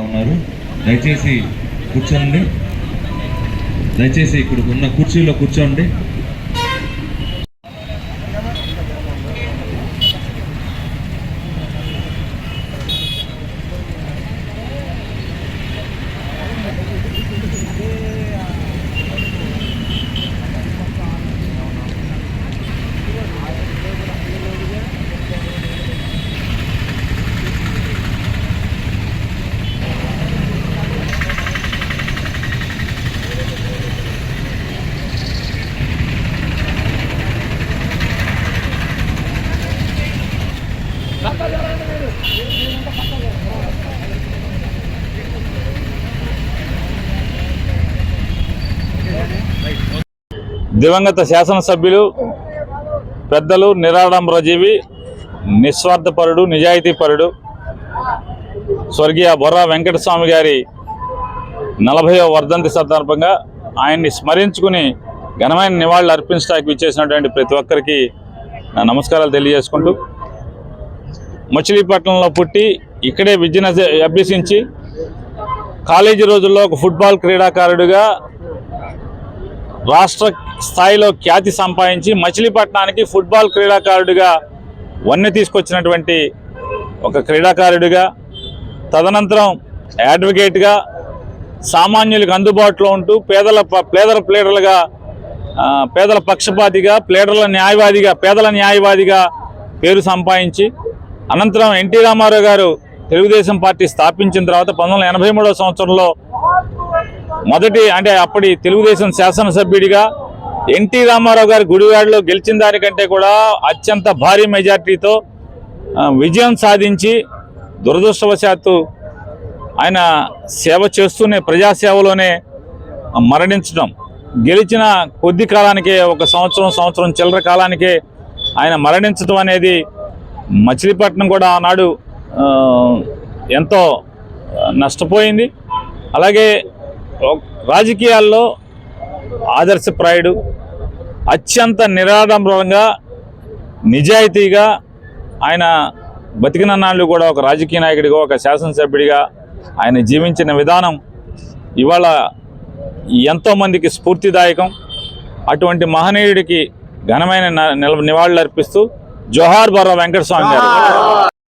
ఉన్నారు. దయచేసి కూర్చోండి. దయచేసి ఇక్కడ ఉన్న కుర్చీలో కూర్చోండి. దివంగత శాసనసభ్యులు పెద్దలు నిరాడంబరజీవి, నిస్వార్థపరుడు, నిజాయితీపరుడు స్వర్గీయ బొర్రా వెంకటస్వామి గారి 40వ వర్ధంతి సందర్భంగా ఆయన్ని స్మరించుకుని ఘనమైన నివాళులు అర్పించడానికి విచ్చేసినటువంటి ప్రతి ఒక్కరికి నా నమస్కారాలు తెలియజేసుకుంటూ, మచిలీపట్నంలో పుట్టి ఇక్కడే విద్యను అభ్యసించి కాలేజీ రోజుల్లో ఒక ఫుట్బాల్ క్రీడాకారుడిగా రాష్ట్ర స్థాయిలో ఖ్యాతి సంపాదించి మచిలీపట్నానికి ఫుట్బాల్ క్రీడాకారుడిగా వన్నె తీసుకొచ్చినటువంటి ఒక క్రీడాకారుడిగా, తదనంతరం అడ్వకేట్గా సామాన్యులకు అందుబాటులో ఉంటూ పేదల పక్షపాతిగా, పేదల న్యాయవాదిగా పేరు సంపాదించి అనంతరం ఎన్టీ రామారావు గారు తెలుగుదేశం పార్టీ స్థాపించిన తర్వాత 1983వ సంవత్సరంలో అప్పటి తెలుగుదేశం శాసనసభ్యుడిగా ఎన్టీ రామారావు గారి గుడివాడలో గెలిచిన దానికంటే కూడా అత్యంత భారీ మెజార్టీతో విజయం సాధించి, దురదృష్టవశాత్తు ఆయన సేవ చేస్తూనే ప్రజాసేవలోనే మరణించడం, గెలిచిన కొద్ది కాలానికే ఒక సంవత్సరం చిల్లర కాలానికే ఆయన మరణించడం అనేది మచిలీపట్నం కూడా ఆనాడు ఎంతో నష్టపోయింది. అలాగే రాజకీయాల్లో ఆదర్శప్రాయుడు, అత్యంత నిరాడంబరంగా నిజాయితీగా ఆయన బతికినన్నాళ్ళు కూడా ఒక రాజకీయ నాయకుడిగా, ఒక శాసనసభ్యుడిగా ఆయన జీవించిన విధానం ఇవాళ ఎంతోమందికి స్ఫూర్తిదాయకం. అటువంటి మహనీయుడికి ఘనమైన నివాళులు అర్పిస్తూ జోహార్ బొర్రా వెంకటస్వామి గారు.